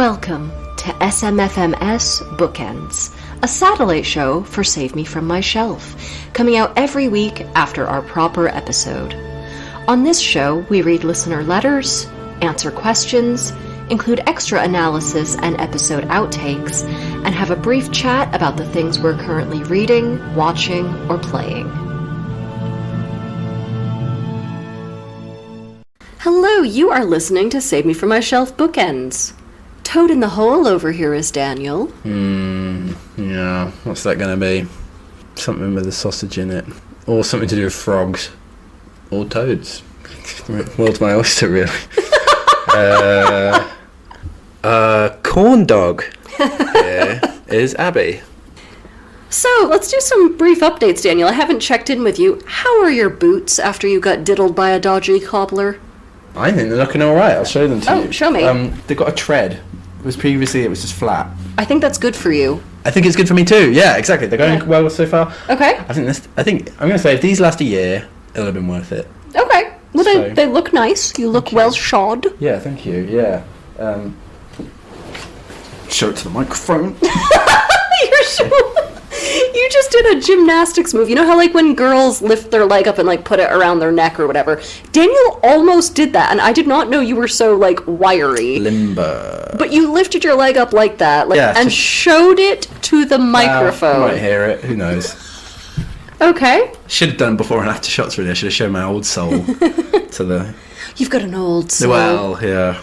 Welcome to SMFMS Bookends, a satellite show for Save Me From My Shelf, coming out every week after our proper episode. On this show, we read listener letters, answer questions, include extra analysis and episode outtakes, and have a brief chat about the things we're currently reading, watching, or playing. Hello, you are listening to Save Me From My Shelf Bookends. Toad in the hole over here is Daniel. Yeah, what's that going to be? Something with a sausage in it. Or something to do with frogs. Or toads. World's my oyster, really. Corn dog. Here is Abby. So, let's do some brief updates, Daniel. I haven't checked in with you. How are your boots after you got diddled by a dodgy cobbler? I think they're looking alright. I'll show them to you. Oh, show me. They've got a tread. Previously it was just flat. I think that's good for you. I think it's good for me too. Yeah, exactly. They're going well so far. Okay. I think I'm going to say if these last a year, it'll have been worth it. Okay. Well, they look nice. You look well shod. Yeah, thank you. Yeah. Show it to the microphone. You're so... You just did a gymnastics move. You know how, like, when girls lift their leg up and, like, put it around their neck or whatever? Daniel almost did that, and I did not know you were so, like, wiry. Limber. But you lifted your leg up like that, like, and showed it to the microphone. You might hear it. Who knows? Okay. Should have done before and after shots, really. I should have shown my old soul to the... You've got an old soul. Well, yeah.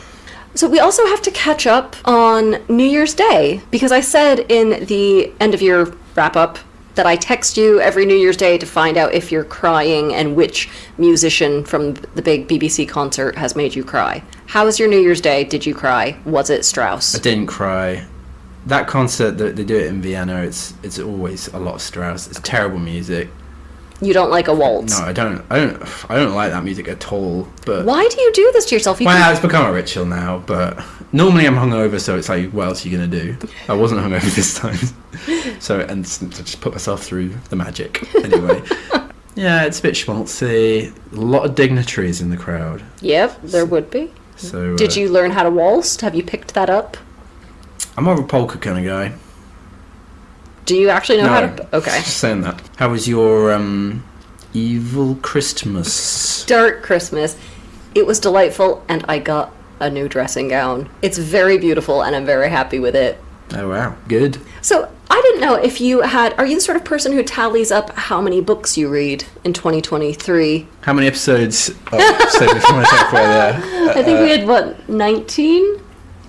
So we also have to catch up on New Year's Day, because I said in the end of year wrap-up that I text you every New Year's Day to find out if you're crying and which musician from the big BBC concert has made you cry. How was your New Year's Day? Did you cry? Was it Strauss? I didn't cry. That concert, they do it in Vienna, it's always a lot of Strauss. It's terrible music. You don't like a waltz? No, I don't like that music at all. But why do you do this to yourself? It's become a ritual now, but normally I'm hungover, so it's like, what else are you going to do? I wasn't hungover this time. So I just put myself through the magic. Anyway. Yeah, it's a bit schmaltzy. A lot of dignitaries in the crowd. Yep, there would be. So did you learn how to waltz? Have you picked that up? I'm more of a polka kind of guy. Do you actually know how to... Okay. Just saying that. How was your evil Christmas? Dark Christmas. It was delightful, and I got a new dressing gown. It's very beautiful, and I'm very happy with it. Oh, wow. Good. So, I didn't know if you had... Are you the sort of person who tallies up how many books you read in 2023? How many episodes Save Me From Myself were there? I think we had, what, 19?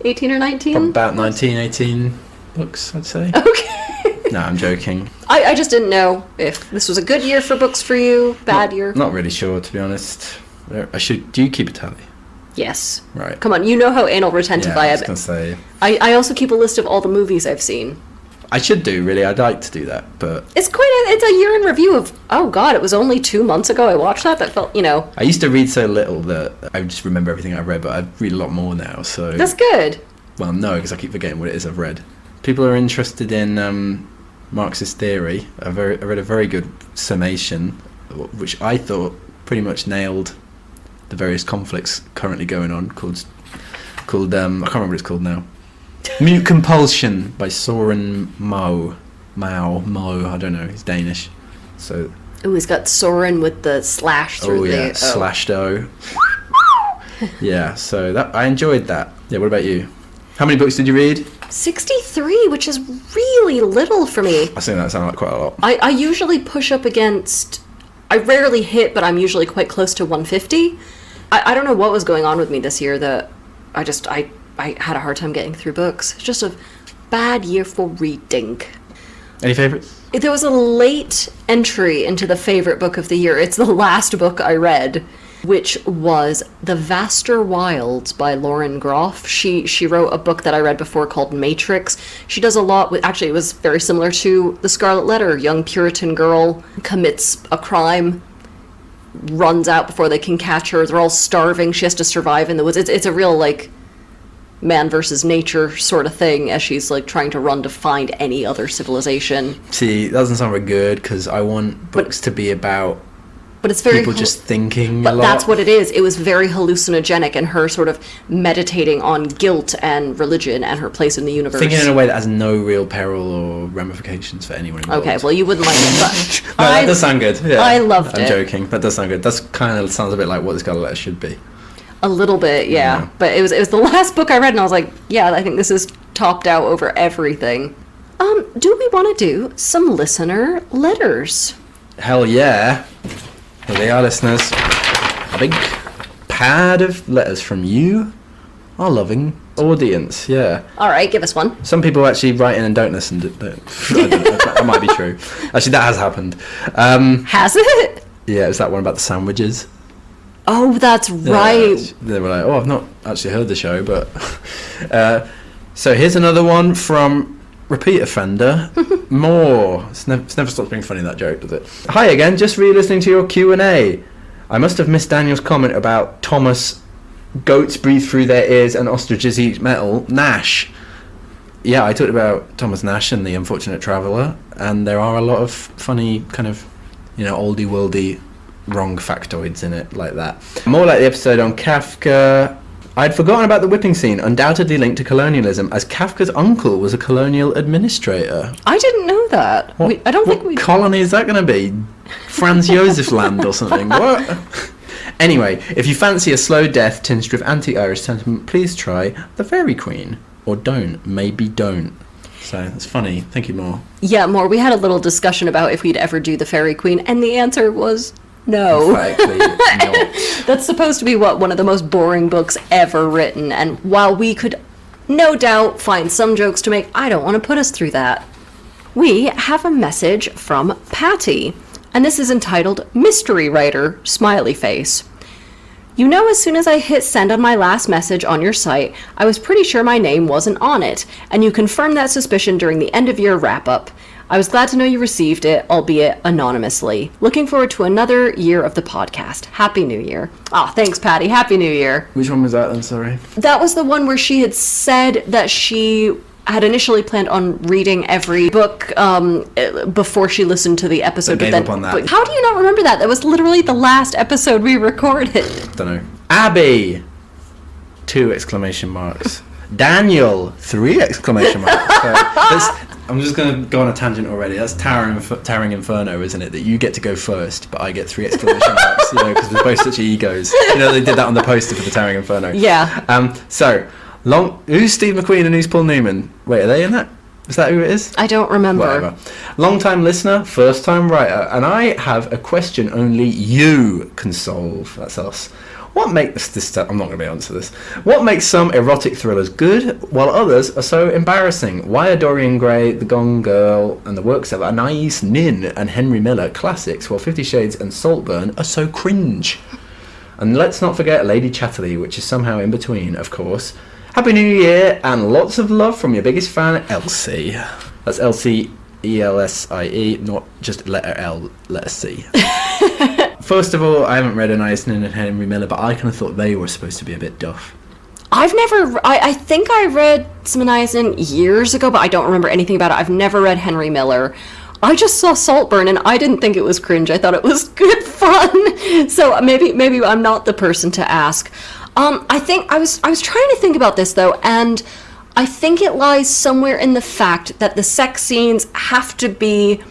18 or 19? About 19, 18 books, I'd say. Okay. No, I'm joking. I just didn't know if this was a good year for books for you, bad year. Not really sure, to be honest. Do you keep a tally? Yes. Right. Come on, you know how anal retentive I am. I was going to say. I also keep a list of all the movies I've seen. I should do, really. I'd like to do that, but... It's a year in review of, oh god, it was only 2 months ago I watched that. That felt, I used to read so little that I would just remember everything I read, but I read a lot more now, so... That's good. Well, no, because I keep forgetting what it is I've read. People are interested in Marxist theory. I read a very good summation, which I thought pretty much nailed the various conflicts currently going on, called I can't remember what it's called now. Mute Compulsion by Soren Moe, I don't know, he's Danish. So. Oh, he's got Soren with the slash through the... slashed O. Yeah, so I enjoyed that. Yeah, what about you? How many books did you read? 63, which is really little for me. I think that sounded like quite a lot. I usually push up against... I rarely hit, but I'm usually quite close to 150. I don't know what was going on with me this year that I had a hard time getting through books. It's just a bad year for reading. Any favourites? There was a late entry into the favourite book of the year. It's the last book I read, which was The Vaster Wilds by Lauren Groff. She wrote a book that I read before called Matrix. She does a lot with... Actually, it was very similar to The Scarlet Letter. Young Puritan girl commits a crime, runs out before they can catch her. They're all starving. She has to survive in the woods. It's a real, like, man versus nature sort of thing as she's, like, trying to run to find any other civilization. See, that doesn't sound very good, because I want books to be about but it's very people just thinking a But lot. that's what it is. It was very hallucinogenic, and her sort of meditating on guilt and religion and her place in the universe. Thinking in a way that has no real peril or ramifications for anyone involved. Okay, well, you wouldn't like it, but No, that does sound good. Yeah. I loved it. I'm joking. That does sound good. That's kind of sounds a bit like what the Scarlet Letter should be. A little bit, yeah. But it was the last book I read, and I was like, yeah, I think this is topped out over everything. Do we want to do some listener letters? Hell yeah. Here they are, listeners. A big pad of letters from you, our loving audience. Yeah. All right, give us one. Some people actually write in and don't listen. I don't know. That might be true. Actually, that has happened. Has it? Yeah, it's that one about the sandwiches. Oh, that's right. Yeah, they were like, oh, I've not actually heard the show, but... so here's another one from repeat offender, More. It's never stops being funny, that joke, does it? Hi again, just re-listening to your Q&A. I must have missed Daniel's comment about Thomas, goats breathe through their ears and ostriches eat metal, Nash. Yeah, I talked about Thomas Nash and the Unfortunate Traveller, and there are a lot of funny kind of, oldie-worldy wrong factoids in it like that. More like the episode on Kafka. I'd forgotten about the whipping scene, undoubtedly linked to colonialism, as Kafka's uncle was a colonial administrator. I didn't know that. What colony is that going to be? Franz Josef Land or something? What? Anyway, if you fancy a slow death tinged with anti-Irish sentiment, please try The Fairy Queen. Or don't. Maybe don't. So, that's funny. Thank you, More. Yeah, More. We had a little discussion about if we'd ever do The Fairy Queen, and the answer was... no. Emphatically not. That's supposed to be one of the most boring books ever written, and while we could no doubt find some jokes to make, I don't want to put us through that. We have a message from Patty, and this is entitled Mystery Writer, Smiley Face. You know, as soon as I hit send on my last message on your site, I was pretty sure my name wasn't on it, and you confirmed that suspicion during the end of year wrap-up. I was glad to know you received it, albeit anonymously. Looking forward to another year of the podcast. Happy New Year. Ah, thanks, Patty. Happy New Year. Which one was that then, sorry? That was the one where she had said that she had initially planned on reading every book before she listened to the episode. But gave up on that. But how do you not remember that? That was literally the last episode we recorded. Don't know. Abby! 2 exclamation marks. Daniel! 3 exclamation marks. So I'm just going to go on a tangent already. That's Towering Inferno, isn't it? That you get to go first, but I get 3 exclamation marks, because we're both such egos. They did that on the poster for the Towering Inferno. Yeah. Who's Steve McQueen and who's Paul Newman? Wait, are they in that? Is that who it is? I don't remember. Whatever. Long-time listener, first-time writer, and I have a question only you can solve. That's us. What makes I'm not going to be able to answer this. What makes some erotic thrillers good, while others are so embarrassing? Why are Dorian Gray, The Gone Girl, and the works of Anais Nin and Henry Miller classics, while 50 Shades and Saltburn are so cringe? And let's not forget Lady Chatterley, which is somehow in between, of course. Happy New Year, and lots of love from your biggest fan, Elsie. That's Elsie, E-L-S-I-E, not just letter L, letter C. First of all, I haven't read Anais Nin and Henry Miller, but I kind of thought they were supposed to be a bit duff. I think I read some Anais Nin years ago, but I don't remember anything about it. I've never read Henry Miller. I just saw Saltburn, and I didn't think it was cringe. I thought it was good fun. So maybe I'm not the person to ask. I think I was trying to think about this, though, and I think it lies somewhere in the fact that the sex scenes have to be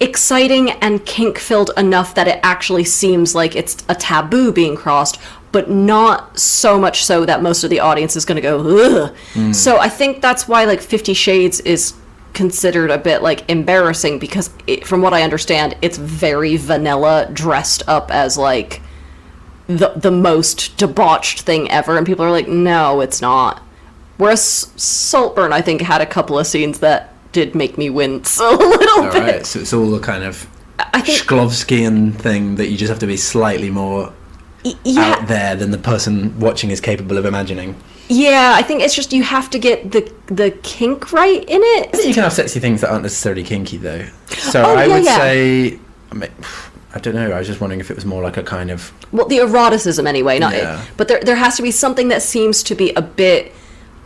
exciting and kink-filled enough that it actually seems like it's a taboo being crossed, but not so much so that most of the audience is going to go, ugh. So I think that's why, 50 Shades is considered a bit, embarrassing, because from what I understand, it's very vanilla, dressed up as, the most debauched thing ever, and people are like, no, it's not. Whereas Saltburn, I think, had a couple of scenes that did make me wince a little bit. Alright, so it's all the kind of Shklovskian thing that you just have to be slightly more out there than the person watching is capable of imagining. Yeah, I think it's just you have to get the kink right in it. I think you can have sexy things that aren't necessarily kinky, though. So I would say... I don't know, I was just wondering if it was more like a kind of... Well, the eroticism anyway, not it. But there has to be something that seems to be a bit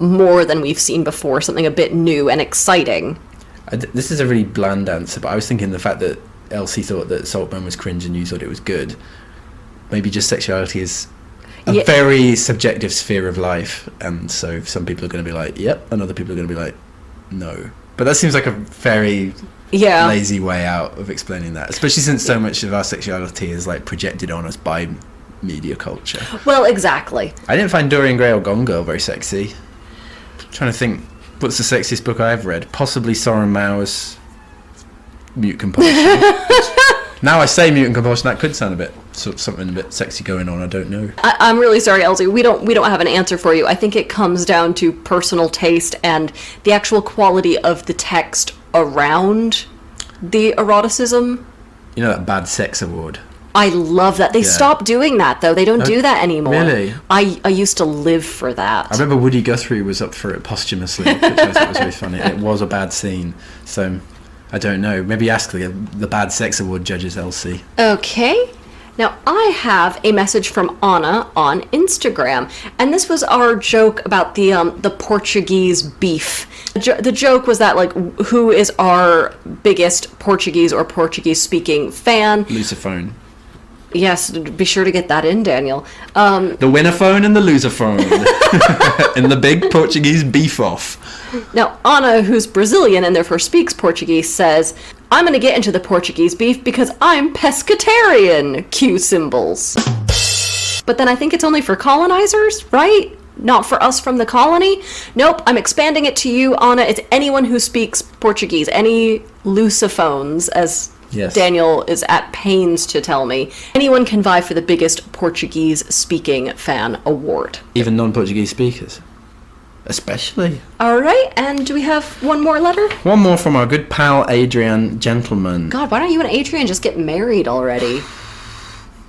more than we've seen before, something a bit new and exciting. This is a really bland answer, but I was thinking the fact that Elsie thought that Saltburn was cringe and you thought it was good. Maybe just sexuality is a very subjective sphere of life, and so some people are going to be like, yep, and other people are going to be like, no. But that seems like a very lazy way out of explaining that, especially since so much of our sexuality is like projected on us by media culture. Well, exactly. I didn't find Dorian Gray or Gone Girl very sexy. I'm trying to think, what's the sexiest book I've read? Possibly Soren Mauer's Mute Compulsion. Now I say Mute Compulsion, that could sound a bit something a bit sexy going on. I don't know. I'm really sorry, Elsie. We don't have an answer for you. I think it comes down to personal taste and the actual quality of the text around the eroticism. You know that Bad Sex Award? I love that. They stopped doing that, though. They don't do that anymore. Really? I used to live for that. I remember Woody Guthrie was up for it posthumously, which I thought was really funny. It was a bad scene, so I don't know. Maybe ask the Bad Sex Award judges, Elsie. Okay. Now, I have a message from Anna on Instagram, and this was our joke about the Portuguese beef. The joke was that, like, who is our biggest Portuguese or Portuguese-speaking fan? Lusophone. Yes, be sure to get that in, Daniel. The winner phone and the loser phone. In the big Portuguese beef-off. Now, Anna, who's Brazilian and therefore speaks Portuguese, says, I'm going to get into the Portuguese beef because I'm pescatarian, cue symbols. But then I think it's only for colonizers, right? Not for us from the colony? Nope, I'm expanding it to you, Anna. It's anyone who speaks Portuguese, any lusophones, as Daniel is at pains to tell me. Anyone can vie for the biggest Portuguese-speaking fan award. Even non-Portuguese speakers? Especially. All right, and do we have one more letter? One more from our good pal Adrian Gentleman. God, why don't you and Adrian just get married already?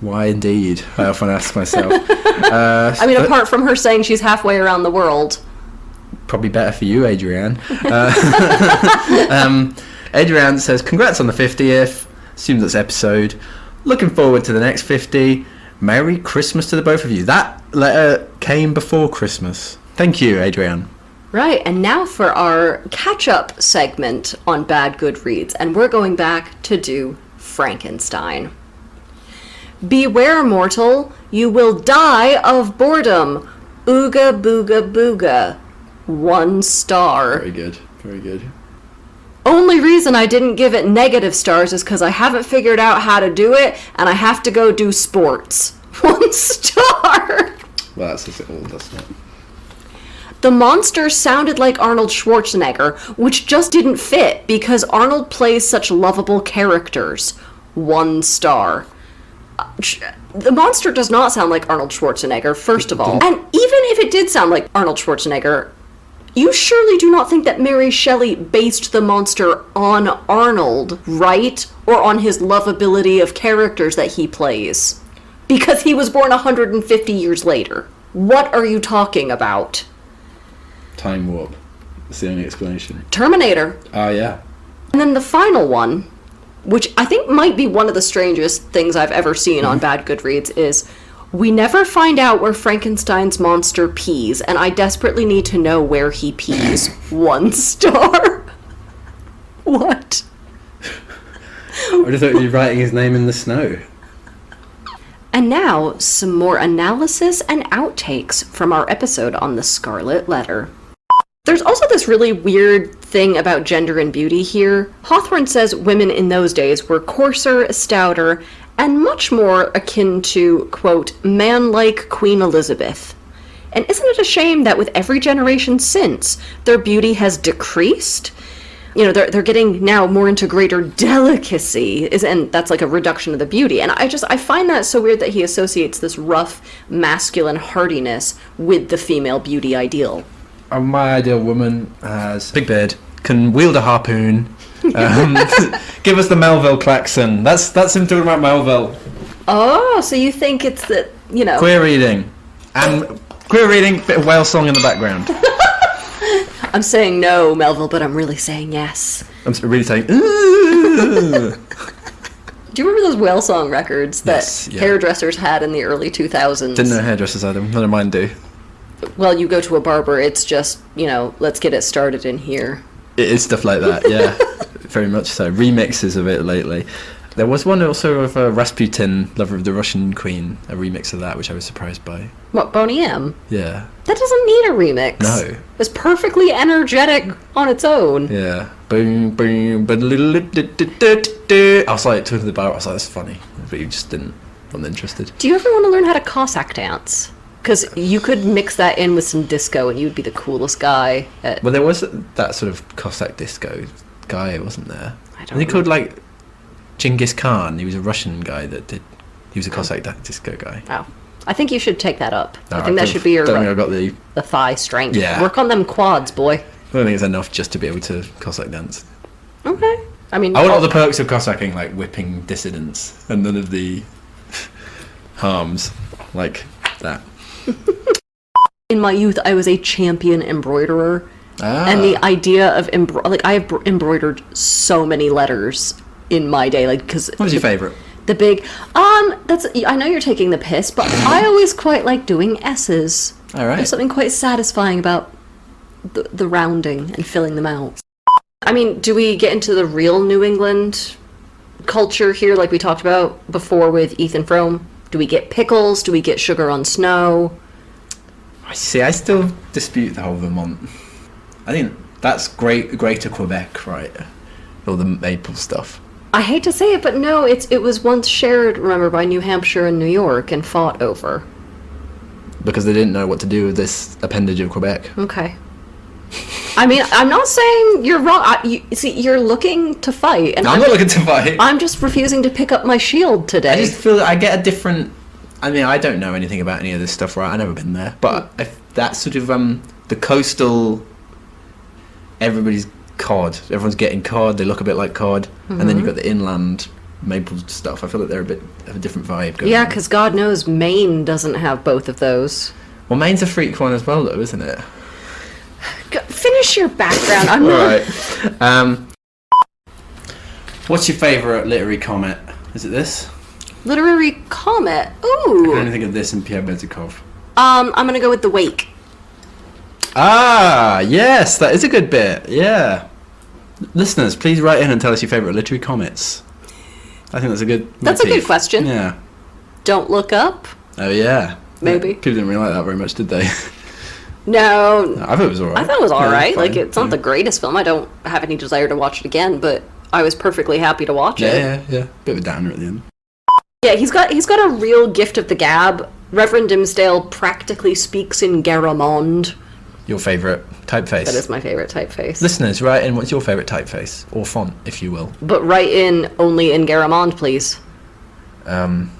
Why indeed? I often ask myself. I mean, apart from her saying she's halfway around the world. Probably better for you, Adrian. Adrian says, congrats on the 50th. Assume that's episode. Looking forward to the next 50. Merry Christmas to the both of you. That letter came before Christmas. Thank you, Adrian. Right, and now for our catch-up segment on Bad Good Reads, and we're going back to do Frankenstein. Beware, mortal, you will die of boredom. Ooga booga booga. 1 star. Very good, very good. Only reason I didn't give it negative stars is because I haven't figured out how to do it, and I have to go do sports. 1 star. Well, that says it all, doesn't it? The monster sounded like Arnold Schwarzenegger, which just didn't fit because Arnold plays such lovable characters. 1 star. The monster does not sound like Arnold Schwarzenegger, first of all. And even if it did sound like Arnold Schwarzenegger, you surely do not think that Mary Shelley based the monster on Arnold, right? Or on his lovability of characters that he plays. Because he was born 150 years later. What are you talking about? Time warp. That's the only explanation. Terminator. Oh, yeah. And then the final one, which I think might be one of the strangest things I've ever seen on Bad Good Reads, is we never find out where Frankenstein's monster pees, and I desperately need to know where he pees. 1 star. What? I would have thought you'd be writing his name in the snow. And now, some more analysis and outtakes from our episode on the Scarlet Letter. There's also this really weird thing about gender and beauty here. Hawthorne says women in those days were coarser, stouter, and much more akin to, quote, man-like Queen Elizabeth. And isn't it a shame that with every generation since, their beauty has decreased? You know, they're getting now more into greater delicacy, and that's like a reduction of the beauty. And I find that so weird that he associates this rough, masculine hardiness with the female beauty ideal. My ideal woman has big beard, can wield a harpoon, give us the Melville klaxon. That's him talking about Melville. Oh, so you think it's that, you know... Queer reading. And queer reading, bit of whale song in the background. I'm saying no, Melville, but I'm really saying yes. I'm really saying, ooh. Do you remember those whale song records that hairdressers had in the early 2000s? Didn't know hairdressers had them. None of mine do. Well, you go to a barber, it's just, you know, let's get it started in here. It is stuff like that, yeah. Very much so. Remixes of it lately. There was one also of Rasputin, Lover of the Russian Queen, a remix of that, which I was surprised by. What, Boney M? Yeah. That doesn't need a remix. No. It's perfectly energetic on its own. Yeah. Boom, boom, I was like, talking to the bar, I was like, that's funny. But you just wasn't interested. Do you ever want to learn how to Cossack dance? Because you could mix that in with some disco and you'd be the coolest guy. Well, there was that sort of Cossack disco guy, wasn't there? I don't He know. called, like, Genghis Khan. He was a Russian guy he was a Cossack disco guy. Oh. I think you should take that up. No, I think that should be your don't think I got the thigh strength. Yeah. Work on them quads, boy. I don't think it's enough just to be able to Cossack dance. Okay. I mean, I want all the perks of Cossacking, like whipping dissidents, and none of the harms like that. in my youth, I was a champion embroiderer. Ah. And the idea of I have embroidered so many letters in my day, like, because What was your favourite? the big that's, I know you're taking the piss, but I always quite like doing S's. All right. There's something quite satisfying about the rounding and filling them out. I mean, do we get into the real New England culture here, like we talked about before with Ethan Frome? Do we get pickles? Do we get sugar on snow? See, I still dispute the whole Vermont. I think that's Greater Quebec, right? All the maple stuff. I hate to say it, but no, it was once shared, remember, by New Hampshire and New York and fought over. Because they didn't know what to do with this appendage of Quebec. Okay. I mean, I'm not saying you're wrong. You're looking to fight. And I'm not looking to fight. I'm just refusing to pick up my shield today. I just feel that I get a different... I mean, I don't know anything about any of this stuff, right? I've never been there. But if that sort of... the coastal... Everybody's cod. Everyone's getting cod. They look a bit like cod. And then you've got the inland maple stuff. I feel like they're a bit of a different vibe going on. because God knows Maine doesn't have both of those. Well, Maine's a freak one as well, though, isn't it? Finish your background. I'm not... Alright. What's your favourite literary comment? Is it this? Literary comment. I can only Ooh. think of this and Pierre Bezukhov. I'm gonna go with The Wake. Ah, yes, that is a good bit. Yeah. Listeners, please write in and tell us your favourite literary comments. I think that's a good That's a motif. good question. Yeah. Don't Look Up. Oh, yeah. Maybe. People didn't really like that very much, did they? No. I thought it was alright. I thought it was alright. Like, fine. it's not the greatest film. I don't have any desire to watch it again, but I was perfectly happy to watch it. Yeah. Bit of a downer at the end. Yeah, he's got a real gift of the gab. Reverend Dimsdale practically speaks in Garamond. Your favourite typeface. That is my favorite typeface. Listeners, write in what's your favourite typeface or font, if you will. But write in only in Garamond, please.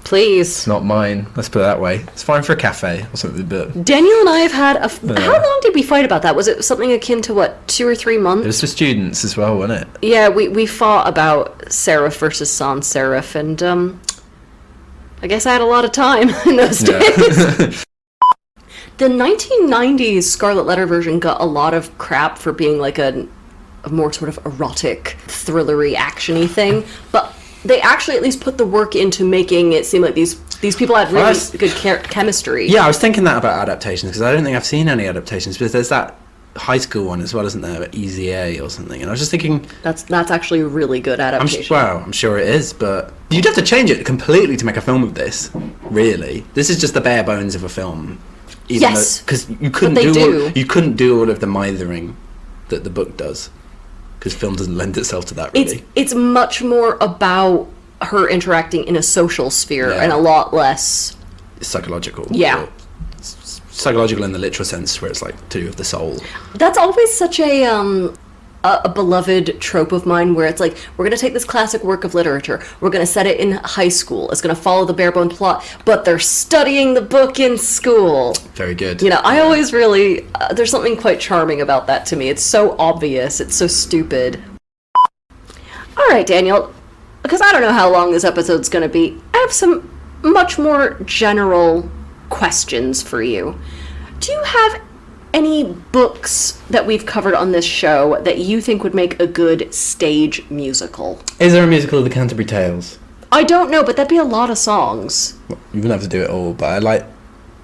Please. It's not mine. Let's put it that way. It's fine for a cafe or something, but Daniel and I have had Yeah. How long did we fight about that? Was it something akin to, what, 2 or 3 months? it was for students as well, wasn't it? Yeah, we fought about serif versus sans serif, and I guess I had a lot of time in those days. The 1990s Scarlet Letter version got a lot of crap for being like a more sort of erotic, thrillery, actiony thing, but they actually at least put the work into making it seem like these people had really good chemistry. Yeah, I was thinking that about adaptations because I don't think I've seen any adaptations. But there's that high school one as well, isn't there? Easy A or something. And I was just thinking, That's actually a really good adaptation. I'm sure it is, but you'd have to change it completely to make a film of this. Really, this is just the bare bones of a film. Yes, because you couldn't but they do. You couldn't do all of the mithering that the book does, because film doesn't lend itself to that really. It's much more about her interacting in a social sphere and a lot less It's psychological. Yeah. Or psychological in the literal sense, where it's like to do with the soul. That's always such a beloved trope of mine, where it's like, we're going to take this classic work of literature, we're going to set it in high school, it's going to follow the bare-bone plot, but they're studying the book in school. Very good. You know, I always really, there's something quite charming about that to me. It's so obvious, it's so stupid. All right, Daniel, because I don't know how long this episode's going to be, I have some much more general questions for you. Do you have any books that we've covered on this show that you think would make a good stage musical? Is there a musical of the Canterbury Tales? I don't know, but that'd be a lot of songs. Well, you wouldn't have to do it all, but I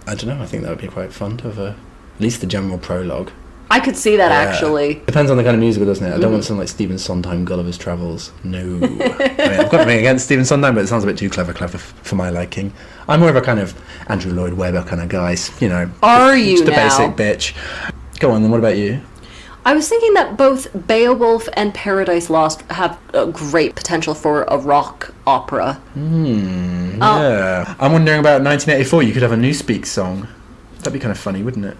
don't know, I think that would be quite fun to have at least the general prologue. I could see that, actually. Depends on the kind of musical, doesn't it? I don't want something like Stephen Sondheim, Gulliver's Travels. No. I mean, I've got nothing against Stephen Sondheim, but it sounds a bit too clever for my liking. I'm more of a kind of Andrew Lloyd Webber kind of guy, you know. Are you just now? Just a basic bitch. Go on, then what about you? I was thinking that both Beowulf and Paradise Lost have a great potential for a rock opera. Yeah. I'm wondering about 1984. You could have a Newspeak song. That'd be kind of funny, wouldn't it?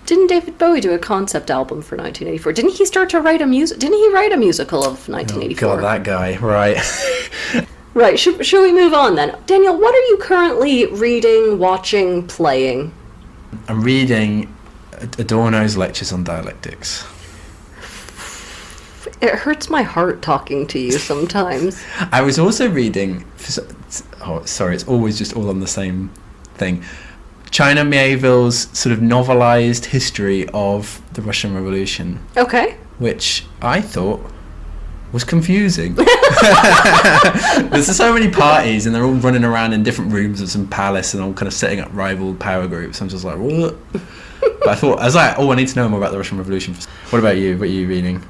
Didn't David Bowie do a concept album for 1984? Didn't he start to write a music? Didn't he write a musical of 1984? Oh, God, that guy. Right. Right. Should we move on then? Daniel, what are you currently reading, watching, playing? I'm reading Adorno's Lectures on Dialectics. It hurts my heart talking to you sometimes. I was also reading... Oh, sorry, it's always just all on the same thing. China Mieville's sort of novelized history of the Russian Revolution. Okay. Which I thought was confusing. There's so many parties and they're all running around in different rooms of some palace and all kind of setting up rival power groups. I'm just like, what? But I was like, I need to know more about the Russian Revolution. What about you? What are you reading?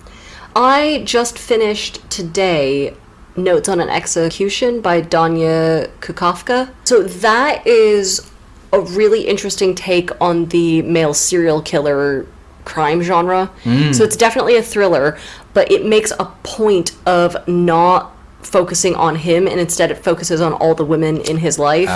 I just finished today Notes on an Execution by Danya Kukovka. So that is a really interesting take on the male serial killer crime genre. So it's definitely a thriller, but it makes a point of not focusing on him, and instead it focuses on all the women in his life.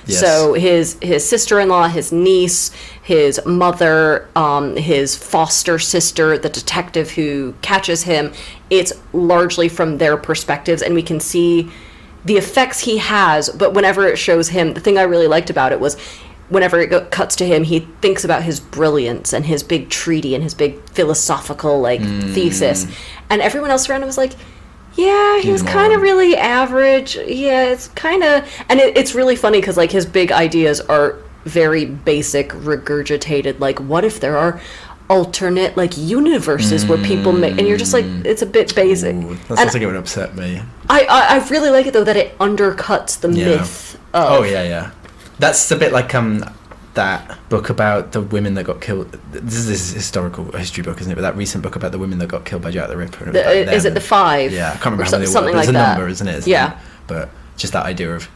Yes. So his sister-in-law, his niece, his mother, his foster sister, the detective who catches him. It's largely from their perspectives, and we can see the effects he has. But whenever it shows him, the thing I really liked about it was whenever it cuts to him, he thinks about his brilliance and his big treaty and his big philosophical thesis, and everyone else around him was like, yeah, he was kind of really average. Yeah, it's kind of... And it's really funny because, like, his big ideas are very basic, regurgitated. Like, what if there are alternate, like, universes where people make... And you're just like, it's a bit basic. Ooh, that sounds like it would upset me. I really like it, though, that it undercuts the myth of... Oh, yeah. That's a bit like that book about the women that got killed. This is a history book, isn't it? But that recent book about the women that got killed by Jack the Ripper. Is it the Five? Yeah, I can't remember how many something were. Like There's that. a number, isn't it? Yeah. But just that idea of,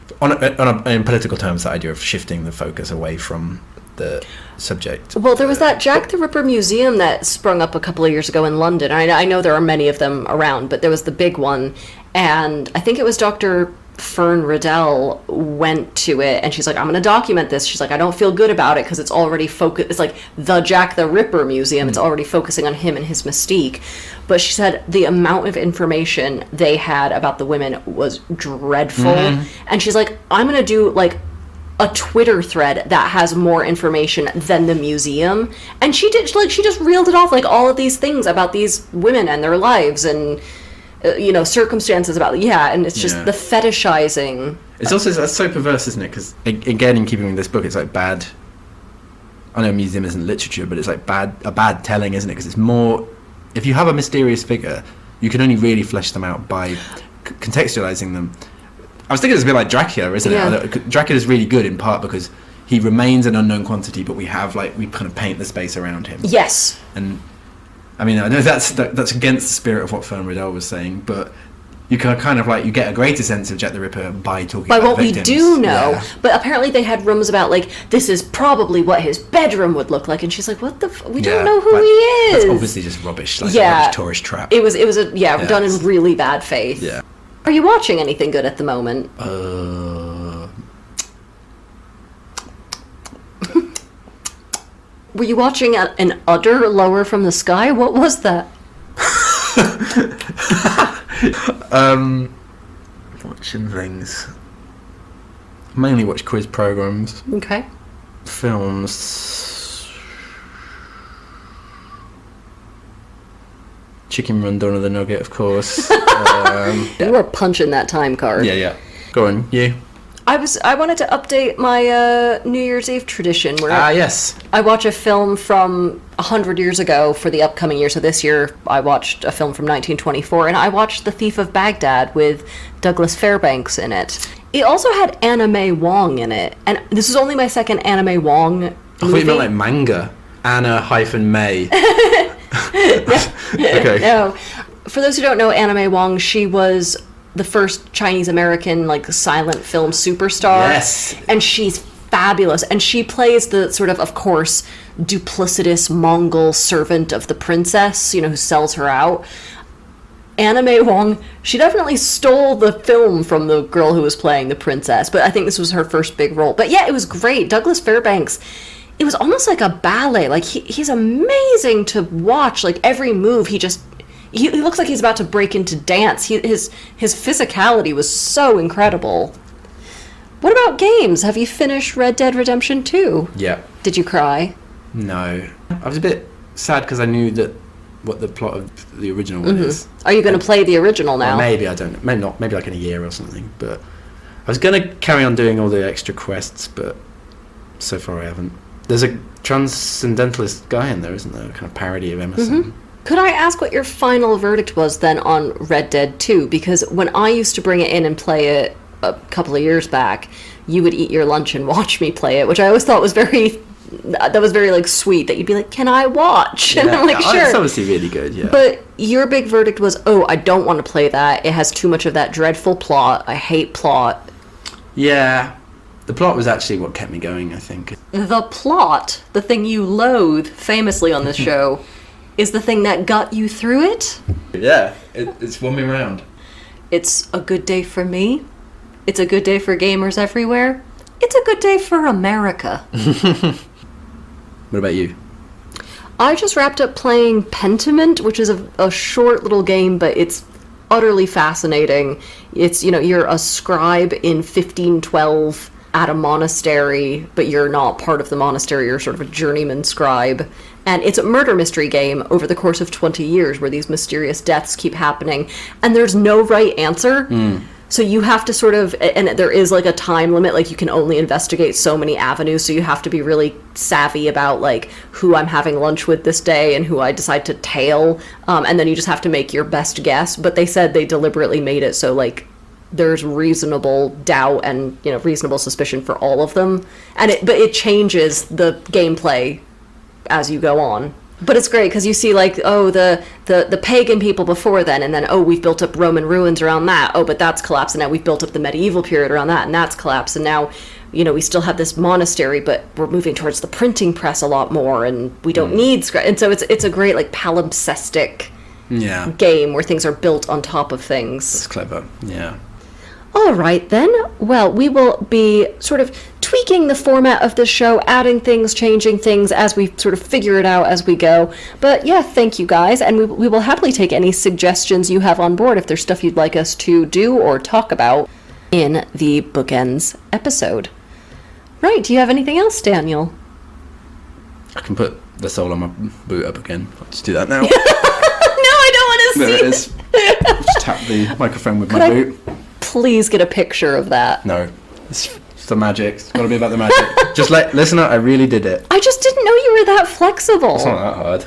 in political terms, that idea of shifting the focus away from the subject. Well, there was that Jack the Ripper museum that sprung up a couple of years ago in London. I know there are many of them around, but there was the big one, and I think it was Dr. Fern Riddell went to it, and she's like, I'm going to document this. She's like, I don't feel good about it because it's already focused. It's like the Jack the Ripper museum. It's already focusing on him and his mystique. But she said the amount of information they had about the women was dreadful. And she's like, I'm going to do like a Twitter thread that has more information than the museum. And she did, like, she just reeled it off, like all of these things about these women and their lives and circumstances about and it's just the fetishizing. It's also that's so perverse, isn't it? Because again, in keeping with this book, it's like bad. I know museum isn't literature, but it's like bad telling, isn't it? Because it's more, if you have a mysterious figure, you can only really flesh them out by contextualizing them. I was thinking it's a bit like Dracula, isn't it? Dracula's really good in part because he remains an unknown quantity, but we kind of paint the space around him. Yes. And I mean, I know that's against the spirit of what Fern Riddell was saying, but you can kind of like, you get a greater sense of Jack the Ripper by talking about what victims. We do know. But apparently they had rooms about like, this is probably what his bedroom would look like, and she's like, what the we don't know who he is. That's obviously just rubbish, like a rubbish tourist trap. It was done in really bad faith. Yeah. Are you watching anything good at the moment? Were you watching an udder lower from the sky? What was that? Watching things. Mainly watch quiz programs. Okay. Films. Chicken Run, Dawn of the Nugget, of course. You were punching that time card. Yeah. Go on, you. I wanted to update my New Year's Eve tradition where yes. I watch a film from 100 years ago for the upcoming year. So this year I watched a film from 1924, and I watched The Thief of Baghdad with Douglas Fairbanks in it. It also had Anna May Wong in it, and this is only my second Anna May Wong movie. I thought you meant like manga. Anna-May. Okay. No. For those who don't know Anna-May Wong, she was the first Chinese-American, like, silent film superstar. Yes. And she's fabulous. And she plays the sort of course, duplicitous Mongol servant of the princess, who sells her out. Anna-May Wong, she definitely stole the film from the girl who was playing the princess, but I think this was her first big role. But yeah, it was great. Douglas Fairbanks, it was almost like a ballet. Like, he's amazing to watch. Like, every move, he looks like he's about to break into dance. His physicality was so incredible. What about games? Have you finished Red Dead Redemption 2? Yeah. Did you cry? No. I was a bit sad because I knew what the plot of the original one is. Are you going to play the original now? Or maybe, I don't know. Maybe not. Maybe like in a year or something. But I was going to carry on doing all the extra quests, but so far I haven't. There's a transcendentalist guy in there, isn't there? A kind of parody of Emerson. Could I ask what your final verdict was then on Red Dead 2? Because when I used to bring it in and play it a couple of years back, you would eat your lunch and watch me play it, which I always thought was very like sweet, that you'd be like, can I watch? And I'm like, sure. It's obviously really good, yeah. But your big verdict was, I don't want to play that. It has too much of that dreadful plot. I hate plot. Yeah. The plot was actually what kept me going, I think. The plot, the thing you loathe famously on this show, is the thing that got you through it? Yeah, it's won me round. It's a good day for me. It's a good day for gamers everywhere. It's a good day for America. What about you? I just wrapped up playing Pentiment, which is a short little game, but it's utterly fascinating. It's, you're a scribe in 1512 at a monastery, but you're not part of the monastery. You're sort of a journeyman scribe. And it's a murder mystery game over the course of 20 years where these mysterious deaths keep happening. And there's no right answer. So you have to sort of, and there is like a time limit, like you can only investigate so many avenues, so you have to be really savvy about like who I'm having lunch with this day and who I decide to tail, and then you just have to make your best guess. But they said they deliberately made it so like there's reasonable doubt and reasonable suspicion for all of them, but it changes the gameplay as you go on. But it's great because you see like, the pagan people before then, and then, we've built up Roman ruins around that. But that's collapsed, and now we've built up the medieval period around that, and that's collapsed. And now, we still have this monastery, but we're moving towards the printing press a lot more, and we don't need and so it's a great like palimpsestic game where things are built on top of things. That's clever, yeah. All right, then. Well, we will be sort of tweaking the format of this show, adding things, changing things as we sort of figure it out as we go. But yeah, thank you guys, and we will happily take any suggestions you have on board if there's stuff you'd like us to do or talk about in the Bookends episode. Right, do you have anything else, Daniel? I can put the sole on my boot up again. I'll just do that now. No, I don't want to see There it is. Just tap the microphone with my boot. Please get a picture of that. No, it's the magic. It's got to be about the magic. Just listen up, I really did it. I just didn't know you were that flexible. It's not that hard.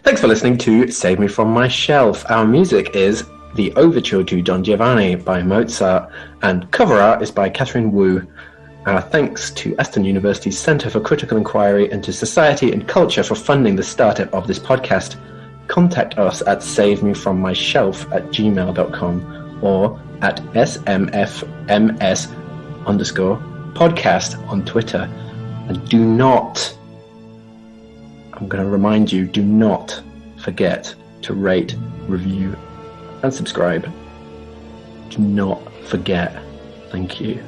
Thanks for listening to Save Me From My Shelf. Our music is The Overture to Don Giovanni by Mozart, and cover art is by Catherine Wu. Our thanks to Aston University's Centre for Critical Inquiry into Society and Culture for funding the startup of this podcast. Contact us at savemefrommyshelf@gmail.com or at SMFMS_podcast on Twitter. And do not, I'm going to remind you, do not forget to rate, review, and subscribe. Do not forget. Thank you.